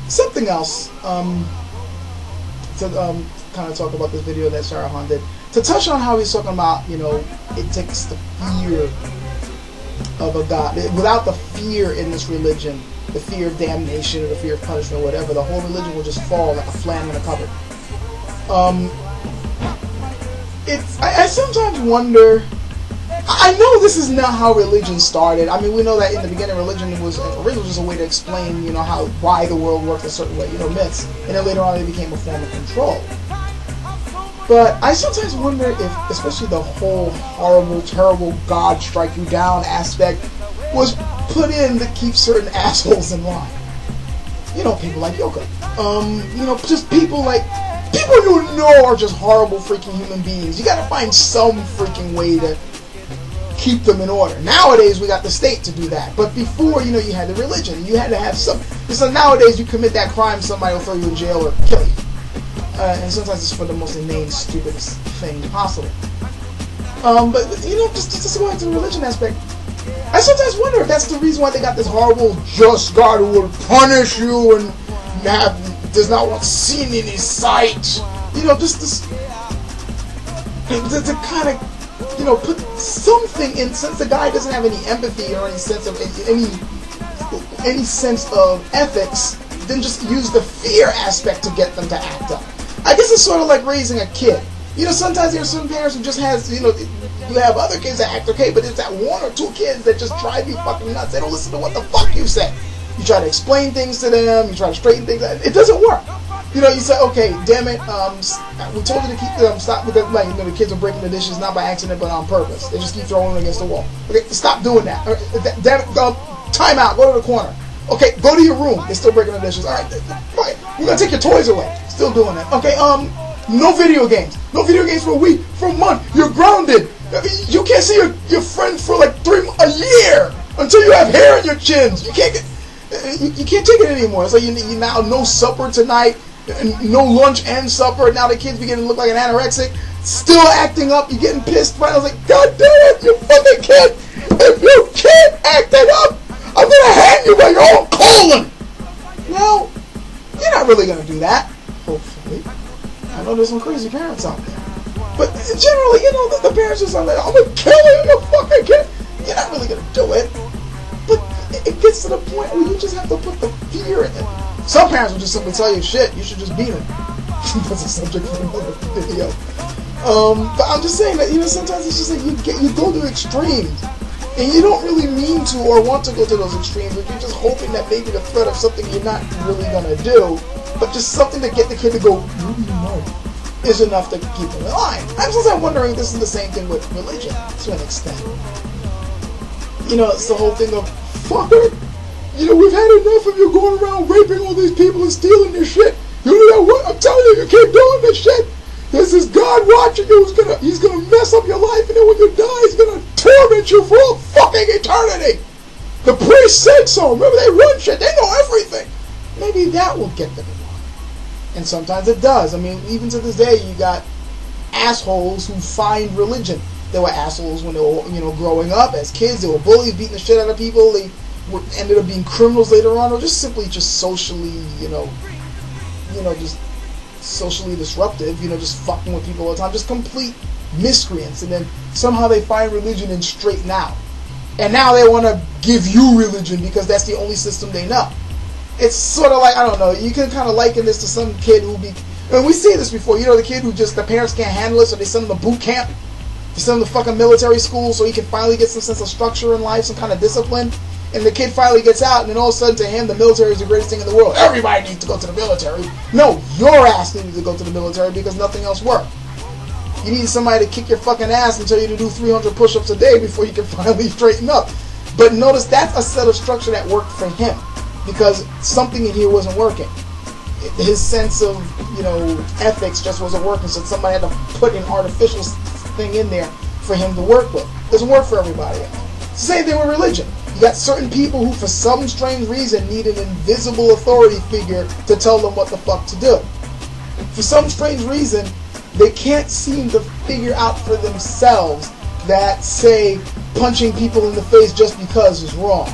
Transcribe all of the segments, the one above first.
Something else. To kind of talk about this video that Sharahan did. To touch on how he's talking about, you know, it takes the fear of a God. Without the fear in this religion, the fear of damnation or the fear of punishment or whatever, the whole religion will just fall like a flan in a cupboard. I sometimes wonder. I know this is not how religion started. I mean, we know that in the beginning, religion was originally just a way to explain, you know, why the world worked a certain way, you know, myths, and then later on it became a form of control. But I sometimes wonder if, especially the whole horrible, terrible God strike you down aspect was put in to keep certain assholes in line. You know, people like Yoka. You know, just people you know are just horrible freaking human beings. You gotta find some freaking way to keep them in order. Nowadays, we got the state to do that. But before, you know, you had the religion. You had to have some. So nowadays, you commit that crime, somebody will throw you in jail or kill you. And sometimes it's for the most inane, stupidest thing possible. But, you know, just to go into the religion aspect, I sometimes wonder if that's the reason why they got this horrible, just God who will punish you and does not want sin in his sight. You know, just this, to kind of, you know, put something in, since the guy doesn't have any empathy or any sense of any sense of ethics, then just use the fear aspect to get them to act up. I guess it's sort of like raising a kid. You know, sometimes there are some parents who just has, you know, you have other kids that act okay, but it's that one or two kids that just drive you fucking nuts. They don't listen to what the fuck you say. You try to explain things to them, you try to straighten things out. It doesn't work. You know, you say, okay, damn it, we told you to keep them, stop, because, like, you know, the kids are breaking the dishes not by accident, but on purpose. They just keep throwing them against the wall. Okay, stop doing that. Damn it, time out, go to the corner. Okay, go to your room. They're still breaking the dishes. All right, fine. We're gonna take your toys away. Still doing that. Okay, no video games. No video games for a week, for a month. You're grounded. You can't see your friend for like a year until you have hair on your chins. You can't take it anymore. It's like you now no supper tonight, no lunch and supper. Now the kids begin to look like an anorexic, still acting up. You're getting pissed. Right? I was like, God damn it, you fucking kid! If you can't act it up, I'm gonna hang you by your own colon. Well, you're not really gonna do that. Hopefully, I know there's some crazy parents out there, but generally, you know, the parents just are like, I'm gonna kill you, you fucking kid. You're not really gonna do it. But it gets to the point where you just have to put the fear in it. Some parents will just simply tell you, shit, you should just beat him. That's a subject for another video. But I'm just saying that, you know, sometimes it's just like you go to extremes, and you don't really mean to or want to go to those extremes, but you're just hoping that maybe the threat of something you're not really gonna do, but just something to get the kid to go, no, is enough to keep them in line. I'm sometimes wondering if this is the same thing with religion to an extent. You know, it's the whole thing of, fuck it, you know, we've had enough of you going around raping all these people and stealing their shit. You know what? I'm telling you, you keep doing this shit. This is God watching you. He's gonna mess up your life, and then when you die, he's gonna torment you for all fucking eternity. The priest said so. Remember, they run shit. They know everything. Maybe that will get them in line. And sometimes it does. I mean, even to this day, you got assholes who find religion. They were assholes when they were, you know, growing up as kids. They were bullies, beating the shit out of people. They ended up being criminals later on, or just simply just socially, you know, just socially disruptive. You know, just fucking with people all the time. Just complete miscreants. And then somehow they find religion and straighten out. And now they want to give you religion because that's the only system they know. It's sort of like, I don't know, you can kind of liken this to some kid who and we see this before, you know, the kid who just, the parents can't handle it, so they send him to boot camp. They send him to fucking military school so he can finally get some sense of structure in life, some kind of discipline. And the kid finally gets out, and then all of a sudden to him, the military is the greatest thing in the world. Everybody needs to go to the military. No, your ass needs to go to the military because nothing else worked. You need somebody to kick your fucking ass and tell you to do 300 push-ups a day before you can finally straighten up. But notice that's a set of structure that worked for him because something in here wasn't working. His sense of, you know, ethics just wasn't working, so somebody had to put an artificial thing in there for him to work with. It doesn't work for everybody else. Same thing with religion. You got certain people who, for some strange reason, need an invisible authority figure to tell them what the fuck to do. For some strange reason, they can't seem to figure out for themselves that, say, punching people in the face just because is wrong.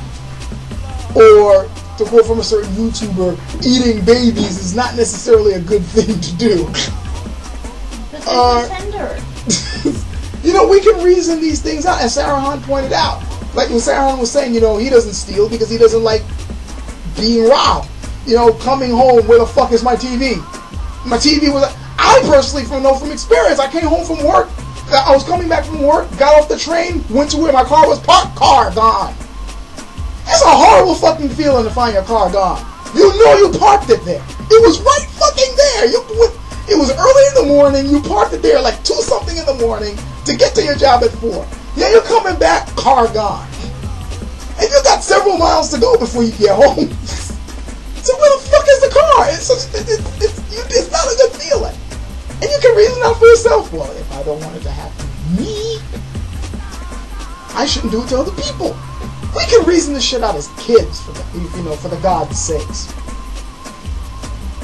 Or to quote from a certain YouTuber, eating babies is not necessarily a good thing to do. Tender. You know, we can reason these things out, as Sarah Hahn pointed out. Like when Sarah Hahn was saying, you know, he doesn't steal because he doesn't like being robbed. You know, coming home, where the fuck is my TV? My TV was... I personally know from experience, I came home from work, I was coming back from work, got off the train, went to where my car was parked, car gone. It's a horrible fucking feeling to find your car gone. You know you parked it there. It was right fucking there. It was early in the morning, you parked it there like 2-something in the morning to get to your job at 4. Yeah, you're coming back, car gone. And you got several miles to go before you get home. So where the fuck is the car? It's not a good feeling. And you can reason out for yourself. Well, if I don't want it to happen to me, I shouldn't do it to other people. We can reason this shit out as kids, for the God's sakes.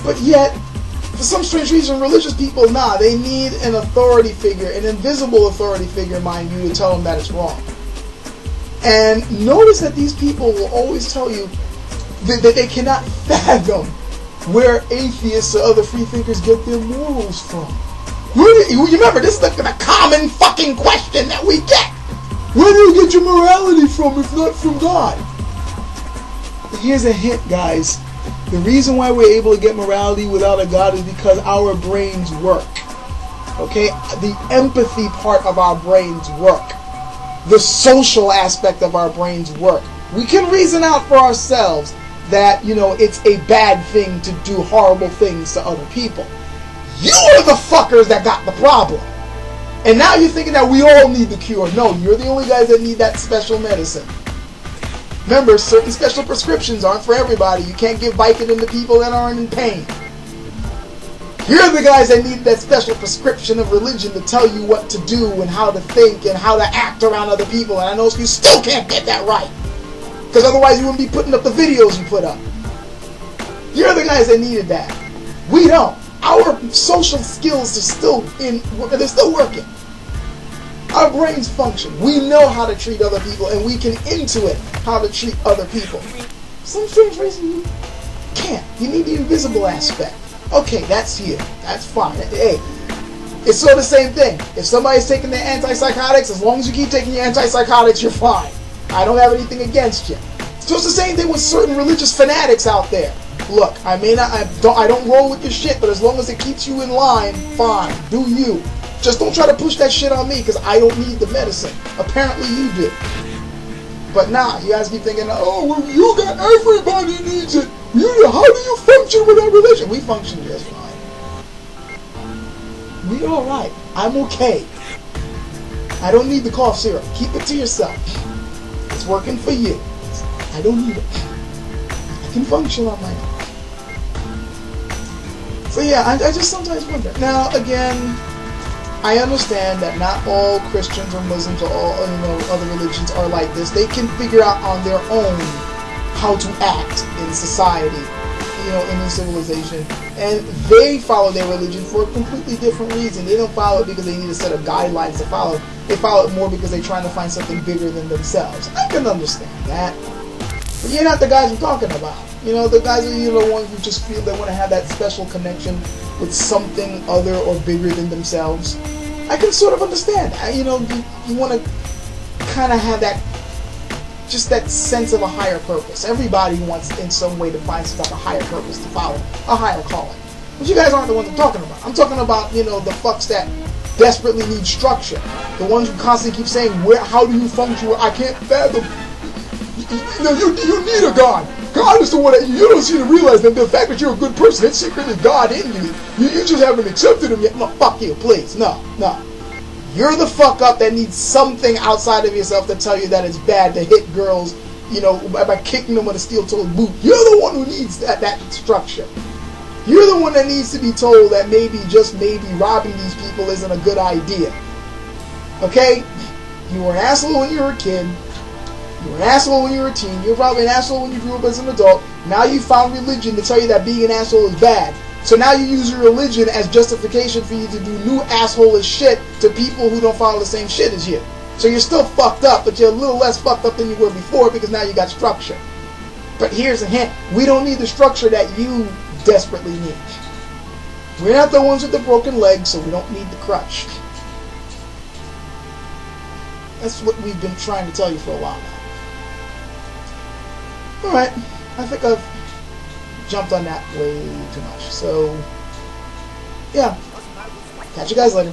But yet, for some strange reason, religious people, they need an authority figure, an invisible authority figure, mind you, to tell them that it's wrong. And notice that these people will always tell you that they cannot fathom where atheists or other free thinkers get their morals from. You remember, this is the common fucking question that we get. Where do you get your morality from if not from God? Here's a hint, guys. The reason why we're able to get morality without a God is because our brains work. Okay? The empathy part of our brains work. The social aspect of our brains work. We can reason out for ourselves that, it's a bad thing to do horrible things to other people. You are the fuckers that got the problem. And now you're thinking that we all need the cure. No, you're the only guys that need that special medicine. Remember, certain special prescriptions aren't for everybody. You can't give Vicodin to people that aren't in pain. You're the guys that need that special prescription of religion to tell you what to do and how to think and how to act around other people. And I know you still can't get that right. Because otherwise you wouldn't be putting up the videos you put up. You're the guys that needed that. We don't. Our social skills are they're still working. Our brains function. We know how to treat other people, and we can intuit how to treat other people. For some strange reason you can't. You need the invisible aspect. Okay, that's you. That's fine. Hey, it's sort of the same thing. If somebody's taking their antipsychotics, as long as you keep taking your antipsychotics, you're fine. I don't have anything against you. So it's the same thing with certain religious fanatics out there. Look, I don't roll with your shit, but as long as it keeps you in line, fine. Do you. Just don't try to push that shit on me, because I don't need the medicine. Apparently you do. But you guys keep thinking, oh, well, you got everybody needs it. How do you function without religion? We function just fine. We're alright. I'm okay. I don't need the cough syrup. Keep it to yourself. It's working for you. I don't need it. I can function on my own. So yeah, I just sometimes wonder. Now again, I understand that not all Christians or Muslims or all other religions are like this. They can figure out on their own how to act in society, in this civilization, and they follow their religion for a completely different reason. They don't follow it because they need a set of guidelines to follow. They follow it more because they're trying to find something bigger than themselves. I can understand that. But you're not the guys I'm talking about. The guys are the ones who just feel they want to have that special connection with something other or bigger than themselves. I can sort of understand that. You want to kind of have that, just that sense of a higher purpose. Everybody wants in some way to find some type of higher purpose to follow, a higher calling. But you guys aren't the ones I'm talking about. I'm talking about, the fucks that desperately need structure. The ones who constantly keep saying, how do you function? I can't fathom. You need a God. God is the one that you don't seem to realize that the fact that you're a good person, it's secretly God in you. You just haven't accepted him yet. No, fuck you, please. No. You're the fuck up that needs something outside of yourself to tell you that it's bad to hit girls, by kicking them with a steel-toed boot. You're the one who needs that structure. You're the one that needs to be told that maybe, just maybe, robbing these people isn't a good idea. Okay? You were an asshole when you were a kid. You were an asshole when you were a teen. You were probably an asshole when you grew up as an adult. Now you found religion to tell you that being an asshole is bad. So now you use your religion as justification for you to do new asshole-ish shit to people who don't follow the same shit as you. So you're still fucked up, but you're a little less fucked up than you were before because now you got structure. But here's a hint. We don't need the structure that you desperately need. We're not the ones with the broken legs, so we don't need the crutch. That's what we've been trying to tell you for a while now. Alright, I think I've jumped on that way too much. So, yeah. Catch you guys later.